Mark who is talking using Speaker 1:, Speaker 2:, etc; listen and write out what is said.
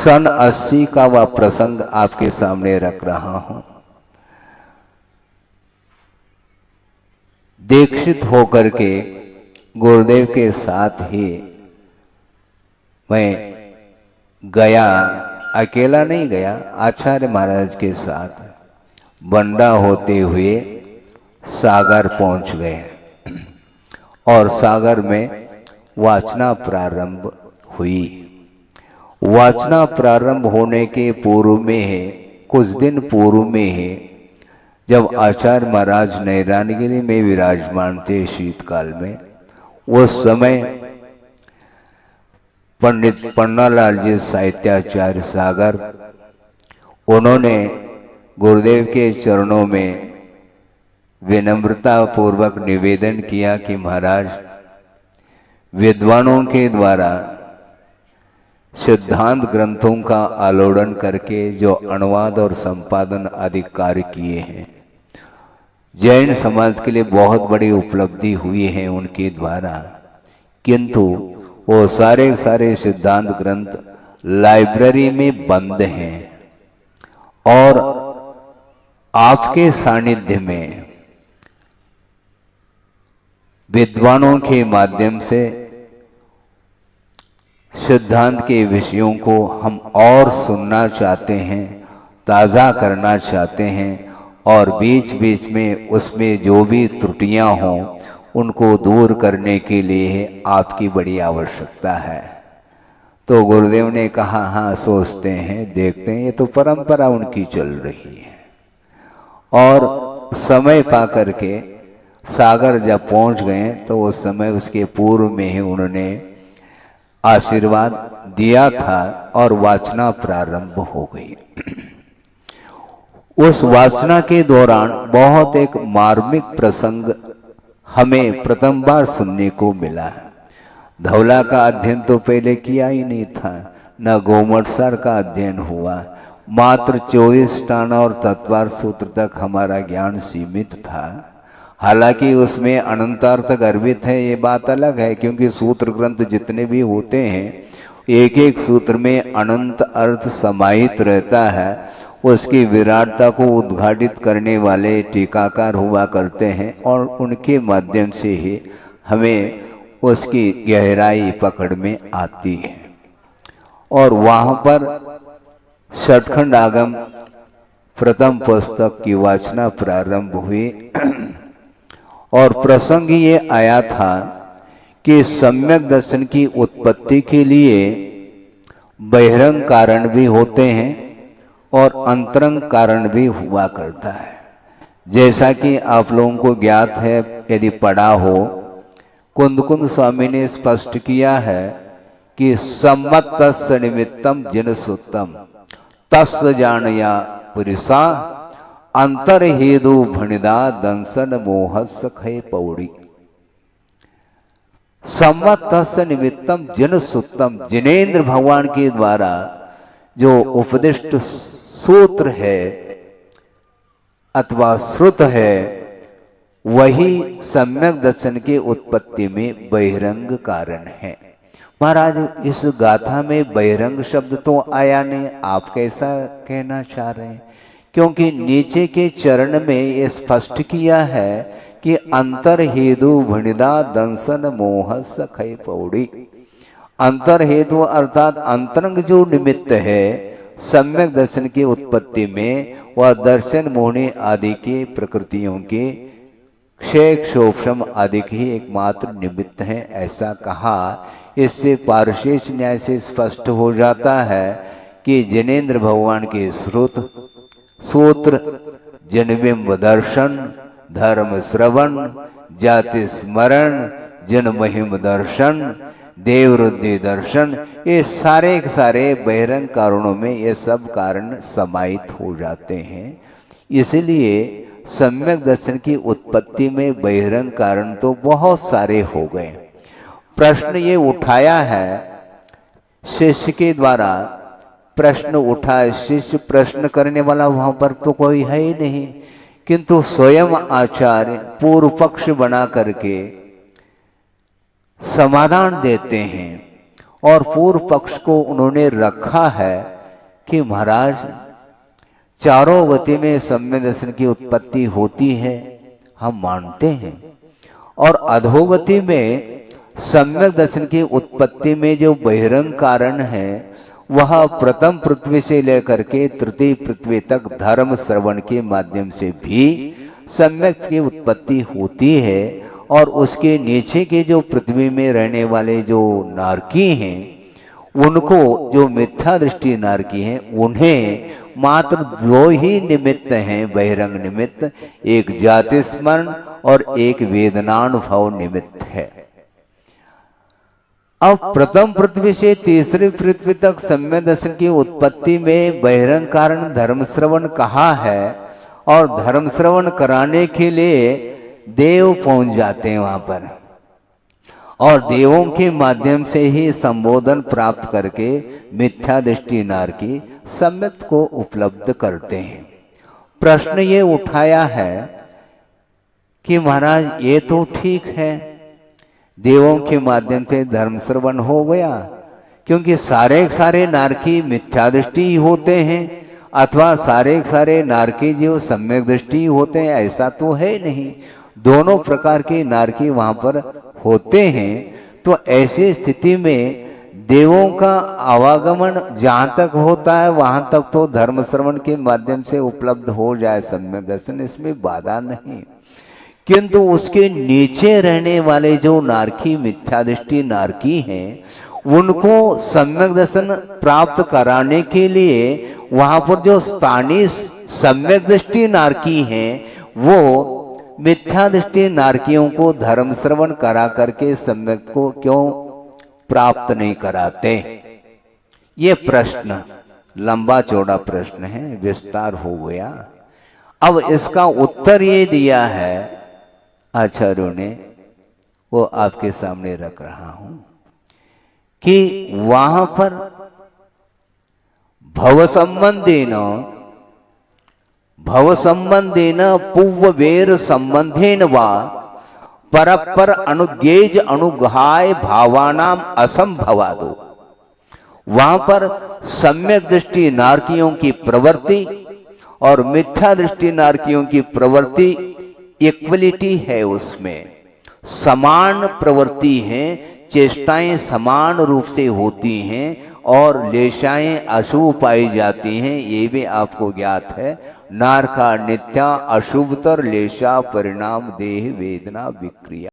Speaker 1: सन 80 का वह प्रसंग आपके सामने रख रहा हूं। दीक्षित होकर के गुरुदेव के साथ ही मैं गया, अकेला नहीं गया, आचार्य महाराज के साथ बंडा होते हुए सागर पहुंच गए और सागर में वाचना प्रारंभ हुई। वाचना प्रारंभ होने के पूर्व में है, कुछ दिन पूर्व में है, जब आचार्य महाराज नैरानगिरी में विराजमान थे शीतकाल में, उस समय पंडित पन्नालाल जी साहित्याचार्य सागर, उन्होंने गुरुदेव के चरणों में विनम्रता पूर्वक निवेदन किया कि महाराज, विद्वानों के द्वारा सिद्धांत ग्रंथों का आलोड़न करके जो अनुवाद और संपादन आदि कार्य किए हैं, जैन समाज के लिए बहुत बड़ी उपलब्धि हुई है उनके द्वारा, किंतु वो सारे सारे सिद्धांत ग्रंथ लाइब्रेरी में बंद हैं और आपके सानिध्य में विद्वानों के माध्यम से सिद्धांत के विषयों को हम और सुनना चाहते हैं, ताज़ा करना चाहते हैं और बीच बीच में उसमें जो भी त्रुटियां हों उनको दूर करने के लिए आपकी बड़ी आवश्यकता है। तो गुरुदेव ने कहा, हाँ सोचते हैं, देखते हैं, ये तो परंपरा उनकी चल रही है। और समय पा करके सागर जब पहुंच गए तो उस समय उसके पूर्व में ही उन्होंने आशीर्वाद दिया था और वाचना प्रारंभ हो गई। उस वाचना के दौरान बहुत एक मार्मिक प्रसंग हमें प्रथम बार सुनने को मिला है। धौला का अध्ययन तो पहले किया ही नहीं था, न गोमटसर का अध्ययन हुआ, मात्र 24 टाना और तत्वार सूत्र तक हमारा ज्ञान सीमित था। हालांकि उसमें अनंतार्थ गर्भित है, ये बात अलग है, क्योंकि सूत्र ग्रंथ जितने भी होते हैं एक एक सूत्र में अनंत अर्थ समाहित रहता है। उसकी विराटता को उद्घाटित करने वाले टीकाकार हुआ करते हैं और उनके माध्यम से ही हमें उसकी गहराई पकड़ में आती है। और वहां पर षटखंड आगम प्रथम पुस्तक की वाचना प्रारंभ हुई और प्रसंग ये आया था कि सम्यक दर्शन की उत्पत्ति के लिए बहिरंग कारण भी होते हैं और अंतरंग कारण भी हुआ करता है। जैसा कि आप लोगों को ज्ञात है, यदि पढ़ा हो, कुंद स्वामी ने स्पष्ट किया है कि सम्मत तस्य निमित्तम जिन सुत्तम तस्य जानया पुरुषा अंतर हेदु भणिदा दंसन मोह सखे पौड़ी। सम्मत तस्य निमित्तम जिन सुत्तम, जिनेन्द्र भगवान के द्वारा जो उपदिष्ट सूत्र है अथवा श्रुत है, वही सम्यक दर्शन के उत्पत्ति में बहिरंग कारण है। महाराज, इस गाथा में बहिरंग शब्द तो आया नहीं, आप कैसा कहना चाह रहे हैं? क्योंकि नीचे के चरण में ये स्पष्ट किया है कि अंतर हेतु भणिदा दंसन मोह सखय पौड़ी। अंतर हेतु अर्थात अंतरंग जो निमित्त है सम्यक दर्शन की उत्पत्ति में, वह दर्शन मोहनी आदि की प्रकृतियों के क्षय क्षोभम आदि ही एकमात्र निमित्त है, ऐसा कहा। इससे पारशेष न्याय से स्पष्ट हो जाता है कि जिनेन्द्र भगवान के श्रुत सूत्र जन्मिम्ब दर्शन धर्म श्रवण जाति स्मरण जन महिम दर्शन देवरुद्धि दर्शन, ये सारे सारे बहिरंग कारणों में ये सब कारण समाहित हो जाते हैं। इसलिए सम्यक दर्शन की उत्पत्ति में बहिरंग कारण तो बहुत सारे हो गए। प्रश्न ये उठाया है शिष्य के द्वारा, प्रश्न उठा, शिष्य प्रश्न करने वाला वहां पर तो कोई है ही नहीं, किंतु स्वयं आचार्य पूर्व पक्ष बना करके समाधान देते हैं और पूर्व पक्ष को उन्होंने रखा है कि महाराज चारों गति में सम्यक दर्शन की उत्पत्ति होती है, हम मानते हैं, और अधोगति में सम्यक दर्शन की उत्पत्ति में जो बहिरंग कारण है वह प्रथम पृथ्वी से लेकर के तृतीय पृथ्वी तक धर्म श्रवण के माध्यम से भी सम्यक की उत्पत्ति होती है। और उसके नीचे के जो पृथ्वी में रहने वाले जो नारकी हैं, उनको जो मिथ्या दृष्टि नारकी हैं, उन्हें मात्र दो ही निमित्त हैं बहिरंग निमित्त, एक जाति स्मरण और एक वेदनानुभव निमित्त है। अब प्रथम पृथ्वी से तीसरी पृथ्वी तक सम्यक दर्शन की उत्पत्ति में बहिरंग कारण धर्म श्रवण कहा है, और धर्म श्रवण कराने के लिए देव पहुंच जाते हैं वहां पर, और देवों के माध्यम से ही संबोधन प्राप्त करके मिथ्या दृष्टि नारकी सम्यक को उपलब्ध करते हैं। प्रश्न ये उठाया है कि महाराज ये तो ठीक है, देवों के माध्यम से धर्म श्रवण हो गया, क्योंकि सारे नारकी मिथ्या दृष्टि ही होते हैं, अथवा सारे नारकी जो सम्यक दृष्टि होते हैं, ऐसा तो है नहीं, दोनों प्रकार के नारकी वहां पर होते हैं। तो ऐसी स्थिति में देवों का आवागमन जहां तक होता है वहां तक तो धर्म श्रवण के माध्यम से उपलब्ध हो जाए सम्यक दर्शन, इसमें बाधा नहीं, किंतु उसके नीचे रहने वाले जो नारकी मिथ्या दृष्टि नारकी हैं, उनको सम्यक दर्शन प्राप्त कराने के लिए वहां पर जो स्थानीय सम्यक दृष्टि नारकी हैं, वो मिथ्या दृष्टि नारकियों को धर्म श्रवण करा करके सम्यक को क्यों प्राप्त नहीं कराते? ये प्रश्न लंबा चौड़ा प्रश्न है, विस्तार हो गया। अब इसका उत्तर ये दिया है आचार्यों ने, वो आपके सामने रख रहा हूं कि वहां पर भव संबंधेन पूर्ववेर संबंधेन वा परपर अनुगेज अनुगाय भावानाम असंभवादो। वहां पर सम्यक दृष्टि नारकियों की प्रवृत्ति और मिथ्या दृष्टि नारकियों की प्रवृत्ति इक्वलिटी है, उसमें समान प्रवृत्ति है, चेष्टाएं समान रूप से होती हैं और लेशाएं अशुभ पाई जाती हैं, ये भी आपको ज्ञात है। नार का नित्या अशुभतर लेशा परिणाम देह वेदना विक्रिया।